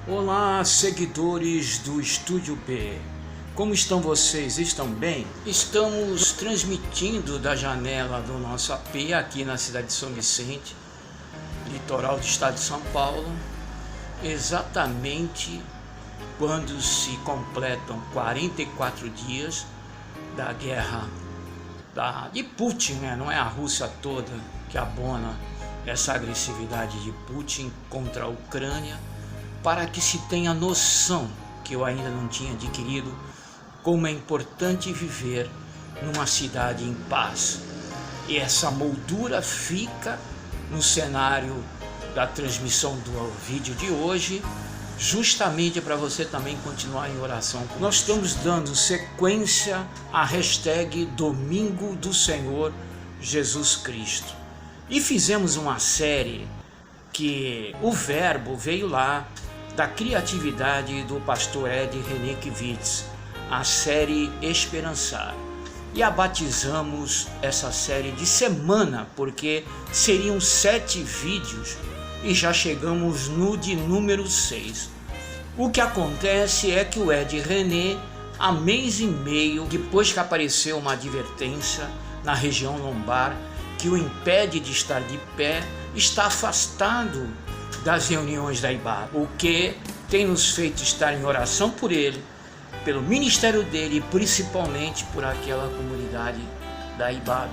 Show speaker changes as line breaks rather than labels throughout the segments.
Olá, seguidores do Estúdio B. Como estão vocês? Estão bem? Estamos transmitindo da janela do nosso AP aqui na cidade de São Vicente, litoral do estado de São Paulo, exatamente quando se completam 44 dias da guerra de Putin, né? Não é a Rússia toda que abona essa agressividade de Putin contra a Ucrânia, para que se tenha noção, que eu ainda não tinha adquirido, como é importante viver numa cidade em paz. E essa moldura fica no cenário da transmissão do vídeo de hoje, justamente para você também continuar em oração. Nós estamos dando sequência à hashtag Domingo do Senhor Jesus Cristo. E fizemos uma série que o verbo veio lá da criatividade do pastor Ed Renekiewicz, a série Esperançar. E a batizamos essa série de semana, porque seriam 7 vídeos e já chegamos no de número 6. O que acontece é que o Ed René, há mês e meio, depois que apareceu uma advertência na região lombar que o impede de estar de pé, está afastado das reuniões da IBAB, o que tem nos feito estar em oração por ele, pelo ministério dele e principalmente por aquela comunidade da IBAB,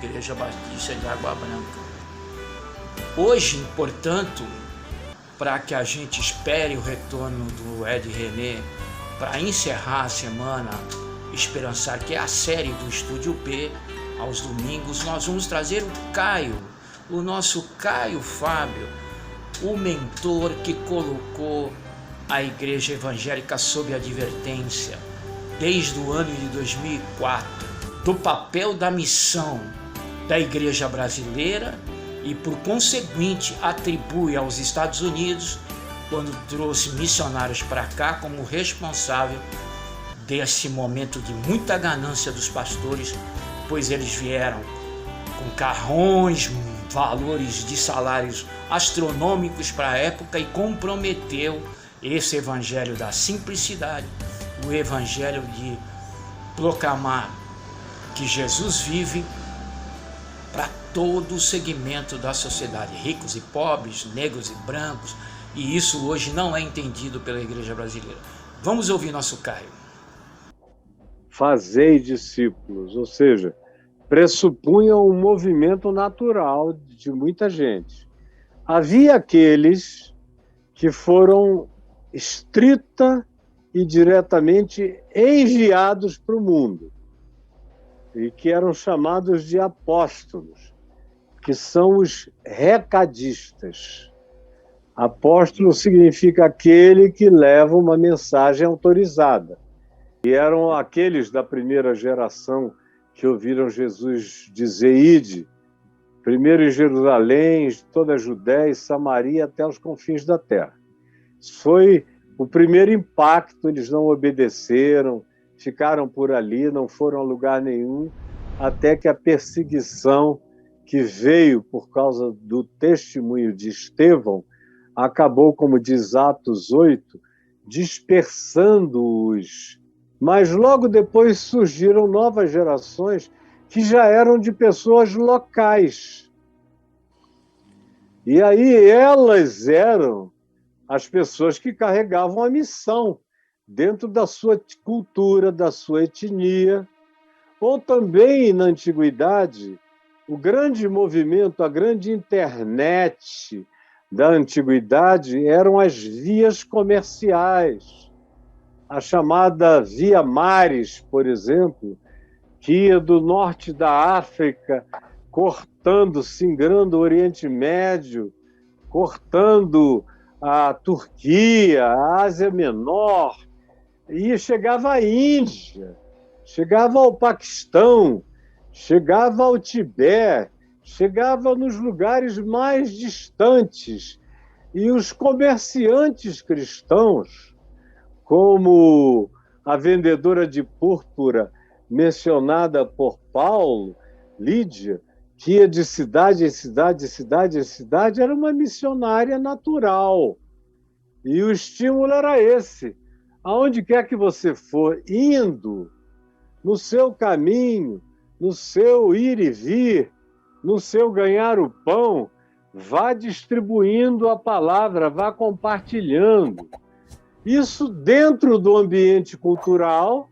Igreja Batista de Água Branca. Hoje, portanto, para que a gente espere o retorno do Ed René para encerrar a semana Esperançar, que é a série do Estúdio B, aos domingos, nós vamos trazer o nosso Caio Fábio, o mentor que colocou a Igreja Evangélica sob advertência desde o ano de 2004 do papel da missão da Igreja brasileira e, por conseguinte, atribui aos Estados Unidos, quando trouxe missionários para cá, como responsável desse momento de muita ganância dos pastores, pois eles vieram com carrões, valores de salários astronômicos para a época e comprometeu esse evangelho da simplicidade, o evangelho de proclamar que Jesus vive para todo o segmento da sociedade, ricos e pobres, negros e brancos, e isso hoje não é entendido pela igreja brasileira. Vamos ouvir nosso Caio.
Fazei discípulos, ou seja, pressupunha um movimento natural de muita gente. Havia aqueles que foram estrita e diretamente enviados para o mundo e que eram chamados de apóstolos, que são os recadistas. Apóstolo significa aquele que leva uma mensagem autorizada. E eram aqueles da primeira geração que ouviram Jesus dizer: ide, primeiro em Jerusalém, toda a Judéia e Samaria até os confins da terra. Isso foi o primeiro impacto, eles não obedeceram, ficaram por ali, não foram a lugar nenhum, até que a perseguição que veio por causa do testemunho de Estevão acabou, como diz Atos 8, dispersando-os. Mas logo depois surgiram novas gerações que já eram de pessoas locais. E aí elas eram as pessoas que carregavam a missão dentro da sua cultura, da sua etnia. Ou também, na antiguidade, o grande movimento, a grande internet da antiguidade eram as vias comerciais. A chamada Via Maris, por exemplo, que ia do norte da África, cortando, singrando o Oriente Médio, cortando a Turquia, a Ásia Menor, e chegava à Índia, chegava ao Paquistão, chegava ao Tibete, chegava nos lugares mais distantes. E os comerciantes cristãos, como a vendedora de púrpura mencionada por Paulo, Lídia, que ia de cidade em cidade, de cidade em cidade, era uma missionária natural. E o estímulo era esse. Aonde quer que você for indo, no seu caminho, no seu ir e vir, no seu ganhar o pão, vá distribuindo a palavra, vá compartilhando. Isso dentro do ambiente cultural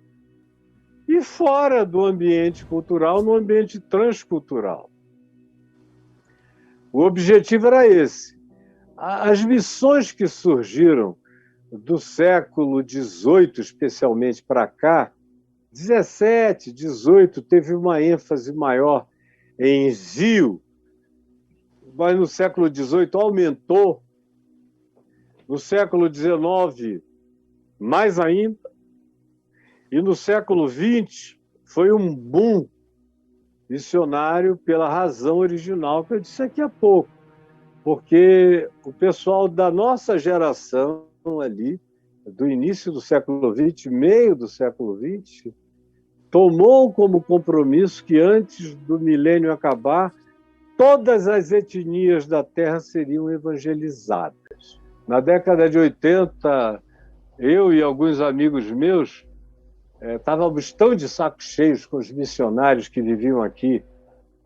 e fora do ambiente cultural, no ambiente transcultural. O objetivo era esse. As missões que surgiram do século XVIII, especialmente para cá, 17, 18, teve uma ênfase maior em envio, mas no século XVIII aumentou, no século XIX mais ainda, e no século XX foi um boom missionário pela razão original que eu disse aqui há pouco, porque o pessoal da nossa geração ali, do início do século XX, meio do século XX, tomou como compromisso que antes do milênio acabar, todas as etnias da Terra seriam evangelizadas. Na década de 80, eu e alguns amigos meus estávamos tão de saco cheios com os missionários que viviam aqui,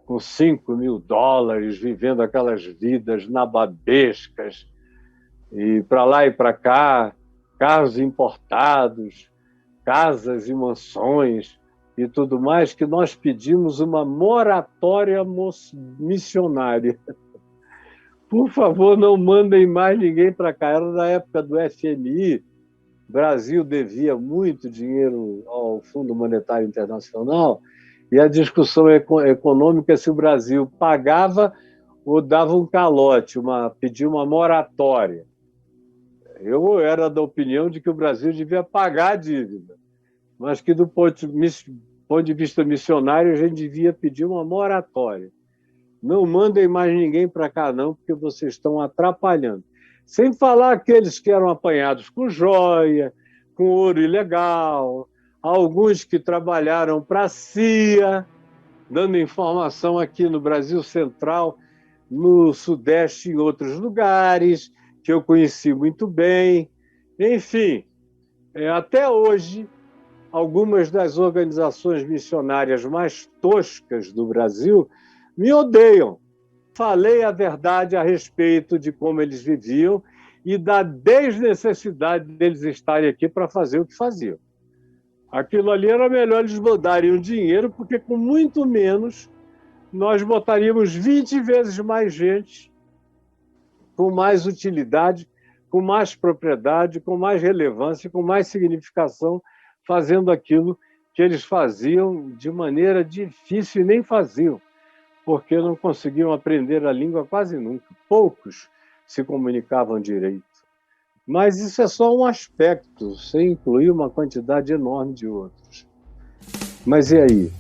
com $5.000, vivendo aquelas vidas nababescas, e para lá e para cá, carros importados, casas e mansões e tudo mais, que nós pedimos uma moratória missionária. Por favor, não mandem mais ninguém para cá. Era na época do FMI, o Brasil devia muito dinheiro ao Fundo Monetário Internacional, e a discussão econômica é se o Brasil pagava ou dava um calote, pedia uma moratória. Eu era da opinião de que o Brasil devia pagar a dívida, mas que do ponto de vista missionário a gente devia pedir uma moratória. Não mandem mais ninguém para cá não, porque vocês estão atrapalhando. Sem falar aqueles que eram apanhados com joia, com ouro ilegal, alguns que trabalharam para a CIA, dando informação aqui no Brasil Central, no Sudeste e em outros lugares, que eu conheci muito bem. Enfim, até hoje, algumas das organizações missionárias mais toscas do Brasil me odeiam. Falei a verdade a respeito de como eles viviam e da desnecessidade deles estarem aqui para fazer o que faziam. Aquilo ali era melhor eles mandarem o dinheiro, porque com muito menos nós botaríamos 20 vezes mais gente, com mais utilidade, com mais propriedade, com mais relevância, com mais significação, fazendo aquilo que eles faziam de maneira difícil e nem faziam, porque não conseguiam aprender a língua quase nunca. Poucos se comunicavam direito. Mas isso é só um aspecto, sem incluir uma quantidade enorme de outros. Mas e aí?